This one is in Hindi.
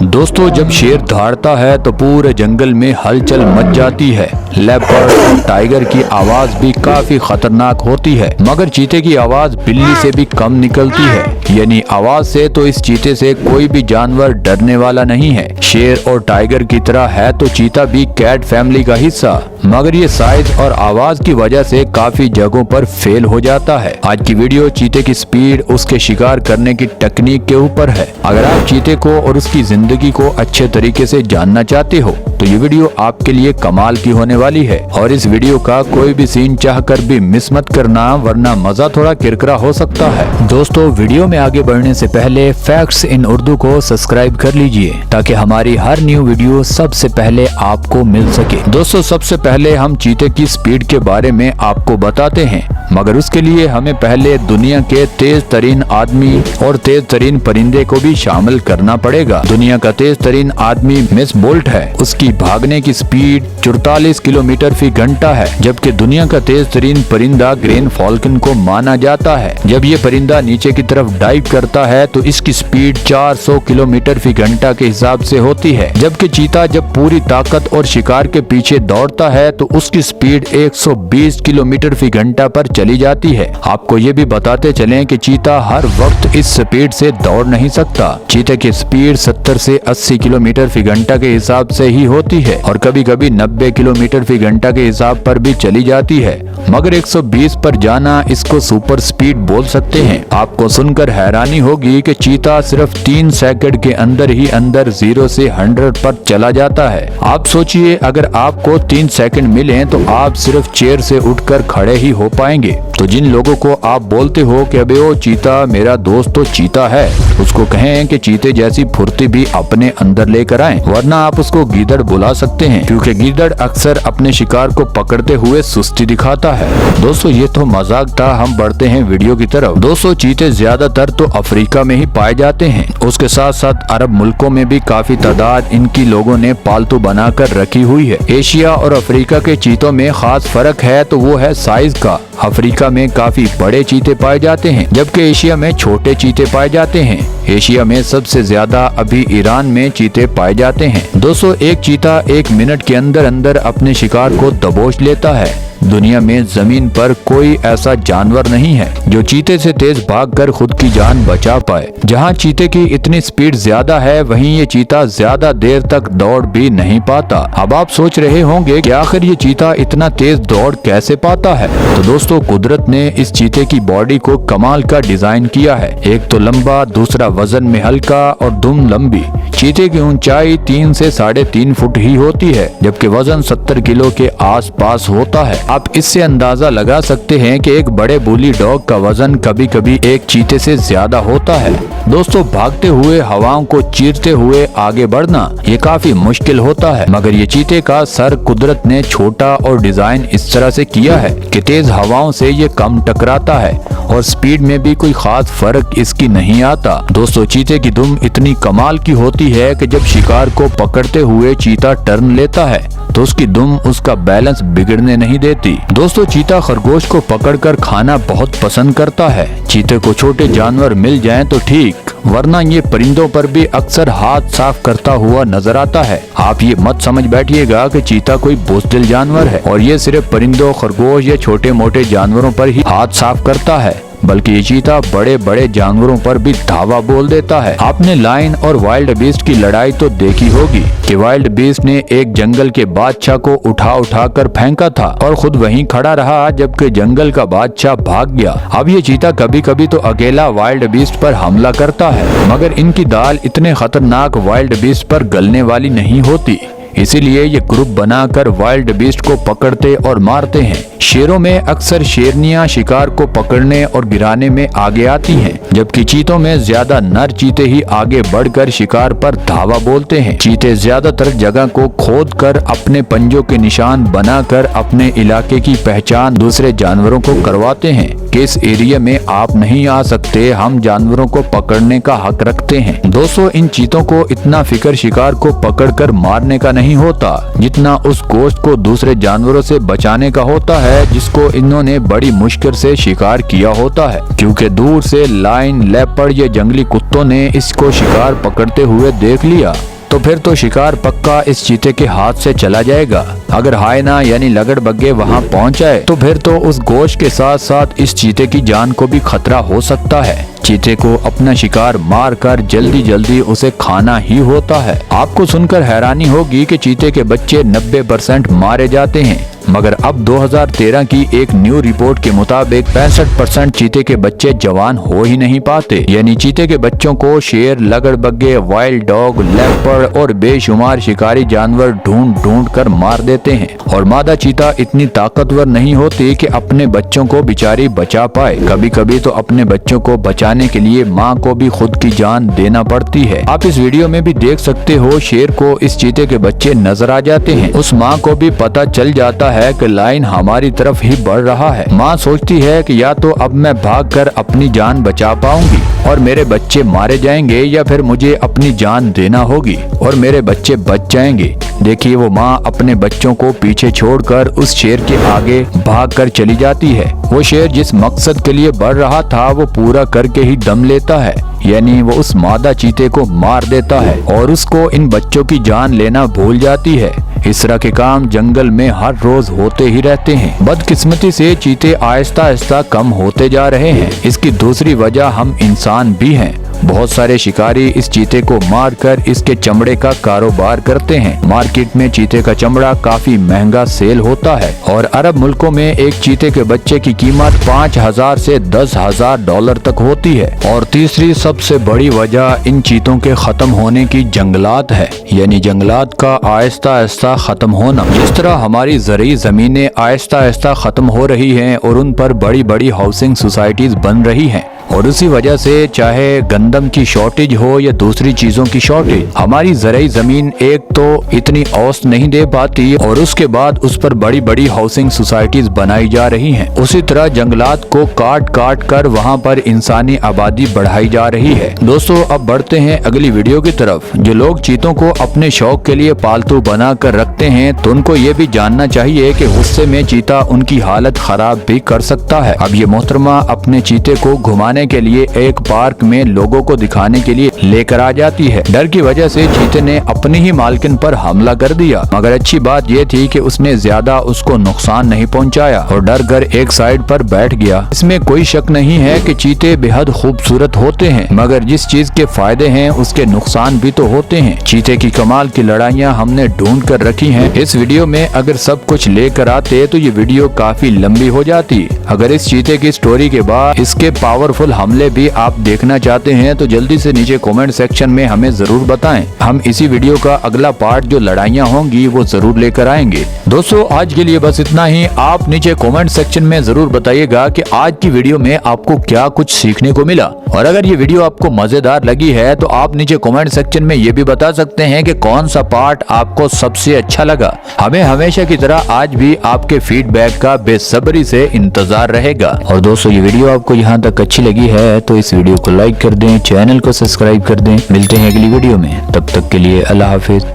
दोस्तों, जब शेर दहाड़ता है तो पूरे जंगल में हलचल मच जाती है। लेपर्ड और टाइगर की आवाज भी काफी खतरनाक होती है, मगर चीते की आवाज बिल्ली से भी कम निकलती है। यानी आवाज से तो इस चीते से कोई भी जानवर डरने वाला नहीं है। शेर और टाइगर की तरह है तो चीता भी कैट फैमिली का हिस्सा, मगर ये साइज और आवाज की वजह से काफी जगहों पर फेल हो जाता है। आज की वीडियो चीते की स्पीड, उसके शिकार करने की टेक्निक के ऊपर है। अगर आप चीते को और उसकी जिंदगी को अच्छे तरीके से जानना चाहते हो तो ये वीडियो आपके लिए कमाल की होने वाली है। और इस वीडियो का कोई भी सीन चाहकर भी मिस मत करना, वरना मजा थोड़ा किरकिरा हो सकता है। दोस्तों, वीडियो में आगे बढ़ने से पहले फैक्ट्स इन उर्दू को सब्सक्राइब कर लीजिए ताकि हमारी हर न्यू वीडियो सबसे पहले आपको मिल सके। दोस्तों, सबसे पहले हम चीते की स्पीड के बारे में आपको बताते हैं, मगर उसके लिए हमें पहले दुनिया के तेज तरीन आदमी और तेज तरीन परिंदे को भी शामिल करना पड़ेगा। दुनिया का तेज तरीन आदमी मिस बोल्ट है। उसकी भागने की स्पीड 44 किलोमीटर फी घंटा है, जबकि दुनिया का तेज तरीन परिंदा ग्रेन फॉल्कन को माना जाता है। जब ये परिंदा नीचे की तरफ डाइव करता है तो इसकी स्पीड 400 किलोमीटर फी घंटा के हिसाब से होती है, जबकि चीता जब पूरी ताकत और शिकार के पीछे दौड़ता है तो उसकी स्पीड 120 किलोमीटर फी घंटा पर चली जाती है। आपको ये भी बताते चलें कि चीता हर वक्त इस स्पीड से दौड़ नहीं सकता। चीते की स्पीड 70 से 80 किलोमीटर फी घंटा के हिसाब से ही होती है और कभी कभी 90 किलोमीटर फी घंटा के हिसाब पर भी चली जाती है, मगर 120 पर जाना इसको सुपर स्पीड बोल सकते हैं। आपको सुनकर हैरानी होगी कि चीता सिर्फ 3 सेकंड के अंदर ही अंदर 0 से 100 पर चला जाता है। आप सोचिए, अगर आपको 3 सेकंड मिले तो आप सिर्फ चेयर से उठकर खड़े ही हो पाएंगे। तो जिन लोगों को आप बोलते हो कि अबे ओ चीता, मेरा दोस्त तो चीता है, उसको कहें कि चीते जैसी फुर्ती भी अपने अंदर लेकर आए, वरना आप उसको गीदड़ बुला सकते हैं, क्योंकि गीदड़ अक्सर अपने शिकार को पकड़ते हुए सुस्ती दिखाता है। दोस्तों, ये तो मजाक था, हम बढ़ते हैं वीडियो की तरफ। दोस्तों, चीते ज्यादातर तो अफ्रीका में ही पाए जाते हैं। उसके साथ साथ अरब मुल्कों में भी काफी तादाद इनकी लोगों ने पालतू बनाकर रखी हुई है। एशिया और अफ्रीका के चीतों में खास फर्क है तो वो है साइज का। अफ्रीका में काफी बड़े चीते पाए जाते हैं, जबकि एशिया में छोटे चीते पाए जाते हैं। एशिया में सबसे ज्यादा अभी ईरान में चीते पाए जाते हैं। दोस्तों, एक चीता 1 मिनट के अंदर अंदर अपने शिकार को दबोच लेता है। दुनिया में जमीन पर कोई ऐसा जानवर नहीं है जो चीते से तेज भागकर खुद की जान बचा पाए। जहां चीते की इतनी स्पीड ज्यादा है, वहीं ये चीता ज्यादा देर तक दौड़ भी नहीं पाता। अब आप सोच रहे होंगे कि आखिर ये चीता इतना तेज दौड़ कैसे पाता है। तो दोस्तों, कुदरत ने इस चीते की बॉडी को कमाल का डिजाइन किया है। एक तो लंबा, दूसरा वजन में हल्का और दुम लंबी। चीते की ऊंचाई 3 से 3.5 फुट ही होती है, जबकि वजन 70 किलो के आसपास होता है। आप इससे अंदाजा लगा सकते हैं कि एक बड़े बुली डॉग का वजन कभी कभी एक चीते से ज्यादा होता है। दोस्तों, भागते हुए हवाओं को चीरते हुए आगे बढ़ना ये काफी मुश्किल होता है, मगर ये चीते का सर कुदरत ने छोटा और डिजाइन इस तरह से किया है कि तेज हवाओं से ये कम टकराता है और स्पीड में भी कोई खास फर्क इसकी नहीं आता। दोस्तों, चीते की दुम इतनी कमाल की होती है कि जब शिकार को पकड़ते हुए चीता टर्न लेता है तो उसकी दुम उसका बैलेंस बिगड़ने नहीं देती। दोस्तों, चीता खरगोश को पकड़कर खाना बहुत पसंद करता है। चीते को छोटे जानवर मिल जाएं तो ठीक, वरना ये परिंदों पर भी अक्सर हाथ साफ करता हुआ नजर आता है। आप ये मत समझ बैठिएगा कि चीता कोई बुज़दिल जानवर है और ये सिर्फ परिंदों, खरगोश या छोटे मोटे जानवरों पर ही हाथ साफ करता है, बल्कि ये चीता बड़े बड़े जानवरों पर भी धावा बोल देता है। आपने लायन और वाइल्ड बीस्ट की लड़ाई तो देखी होगी कि वाइल्ड बीस्ट ने एक जंगल के बादशाह को उठा कर फेंका था और खुद वहीं खड़ा रहा, जबकि जंगल का बादशाह भाग गया। अब ये चीता कभी कभी तो अकेला वाइल्ड बीस्ट पर हमला करता है, मगर इनकी दाल इतने खतरनाक वाइल्ड बीस्ट पर गलने वाली नहीं होती, इसीलिए ये ग्रुप बनाकर वाइल्ड बीस्ट को पकड़ते और मारते हैं। शेरों में अक्सर शेरनियां शिकार को पकड़ने और गिराने में आगे आती हैं, जबकि चीतों में ज्यादा नर चीते ही आगे बढ़कर शिकार पर धावा बोलते हैं। चीते ज्यादातर जगह को खोदकर अपने पंजों के निशान बनाकर अपने इलाके की पहचान दूसरे जानवरों को करवाते हैं कि इस एरिया में आप नहीं आ सकते, हम जानवरों को पकड़ने का हक रखते हैं। दोस्तों, इन चीतों को इतना फिक्र शिकार को पकड़कर मारने का नहीं नहीं होता जितना उस गोश्त को दूसरे जानवरों से बचाने का होता है, जिसको इन्होंने बड़ी मुश्किल से शिकार किया होता है, क्योंकि दूर से लायन, लेपर्ड या जंगली कुत्तों ने इसको शिकार पकड़ते हुए देख लिया तो फिर तो शिकार पक्का इस चीते के हाथ से चला जाएगा। अगर हायना यानी लगड़बग्गे वहां पहुंच जाए तो फिर तो उस गोश्त के साथ साथ इस चीते की जान को भी खतरा हो सकता है। चीते को अपना शिकार मार कर जल्दी जल्दी उसे खाना ही होता है। आपको सुनकर हैरानी होगी कि चीते के बच्चे 90% मारे जाते हैं, मगर अब 2013 की एक न्यू रिपोर्ट के मुताबिक 65% चीते के बच्चे जवान हो ही नहीं पाते। यानी चीते के बच्चों को शेर, लगड़बग्गे, वाइल्ड डॉग, लेपर्ड और बेशुमार शिकारी जानवर ढूंढ ढूंढ कर मार देते हैं। और मादा चीता इतनी ताकतवर नहीं होती कि अपने बच्चों को बेचारी बचा पाए। कभी कभी तो अपने बच्चों को बचाने के लिए माँ को भी खुद की जान देना पड़ती है। आप इस वीडियो में भी देख सकते हो, शेर को इस चीते के बच्चे नजर आ जाते हैं। उस माँ को भी पता चल जाता है कि लायन हमारी तरफ ही बढ़ रहा है। माँ सोचती है कि या तो अब मैं भागकर अपनी जान बचा पाऊंगी और मेरे बच्चे मारे जाएंगे, या फिर मुझे अपनी जान देना होगी और मेरे बच्चे बच जाएंगे। देखिए, वो माँ अपने बच्चों को पीछे छोड़कर उस शेर के आगे भागकर चली जाती है। वो शेर जिस मकसद के लिए बढ़ रहा था वो पूरा करके ही दम लेता है, यानी वो उस मादा चीते को मार देता है और उसको इन बच्चों की जान लेना भूल जाती है। इस तरह के काम जंगल में हर रोज होते ही रहते हैं। बदकिस्मती से चीते आहिस्ता आहिस्ता कम होते जा रहे हैं। इसकी दूसरी वजह हम इंसान भी हैं। बहुत सारे शिकारी इस चीते को मारकर इसके चमड़े का कारोबार करते हैं। मार्केट में चीते का चमड़ा काफी महंगा सेल होता है और अरब मुल्कों में एक चीते के बच्चे की कीमत 5,000 से 10,000 डॉलर तक होती है। और तीसरी सबसे बड़ी वजह इन चीतों के खत्म होने की जंगलात है, यानी जंगलात का आहिस्ता आहिस्ता खत्म होना। जिस तरह हमारी ज़रूरी जमीनें आहिस्ता आहिस्ता खत्म हो रही हैं और उन पर बड़ी बड़ी हाउसिंग सोसाइटीज बन रही हैं, और उसी वजह से चाहे गंदम की शॉर्टेज हो या दूसरी चीजों की शॉर्टेज, हमारी ज़रूरी जमीन एक तो इतनी औसत नहीं दे पाती और उसके बाद उस पर बड़ी बड़ी हाउसिंग सोसाइटीज बनाई जा रही हैं। उसी तरह जंगलात को काट काट कर वहाँ पर इंसानी आबादी बढ़ाई जा रही है। दोस्तों, अब बढ़ते हैं अगली वीडियो की तरफ। जो लोग चीतों को अपने शौक के लिए पालतू बना कर रखते हैं तो उनको ये भी जानना चाहिए कि गुस्से में चीता उनकी हालत खराब भी कर सकता है। अब ये मोहतरमा अपने चीते को घुमाने के लिए एक पार्क में लोगों को दिखाने के लिए लेकर आ जाती है। डर की वजह से चीते ने अपनी ही मालकिन पर हमला कर दिया, मगर अच्छी बात यह थी कि उसने ज्यादा उसको नुकसान नहीं पहुंचाया और डर कर एक साइड पर बैठ गया। इसमें कोई शक नहीं है कि चीते बेहद खूबसूरत होते हैं, मगर जिस चीज के फायदे हैं उसके नुकसान भी तो होते हैं। चीते की कमाल की लड़ाइयाँ हमने ढूंढ कर रखी हैं। इस वीडियो में अगर सब कुछ लेकर आते तो ये वीडियो काफी लंबी हो जाती। अगर इस चीते की स्टोरी के बाद इसके पावरफुल हमले भी आप देखना चाहते हैं तो जल्दी से नीचे कमेंट सेक्शन में हमें जरूर बताएं। हम इसी वीडियो का अगला पार्ट जो लड़ाइयाँ होंगी वो जरूर लेकर आएंगे। दोस्तों, आज के लिए बस इतना ही। आप नीचे कमेंट सेक्शन में जरूर बताइएगा कि आज की वीडियो में आपको क्या कुछ सीखने को मिला, और अगर ये वीडियो आपको मजेदार लगी है तो आप नीचे कमेंट सेक्शन में ये भी बता सकते हैं कि कौन सा पार्ट आपको सबसे अच्छा लगा। हमें हमेशा की तरह आज भी आपके फीडबैक का बेसब्री से इंतजार रहेगा। और दोस्तों, ये वीडियो आपको यहाँ तक अच्छी लगी है तो इस वीडियो को लाइक कर दें, चैनल को सब्सक्राइब कर दें। मिलते हैं अगली वीडियो में, तब तक के लिए अल्लाह हाफिज।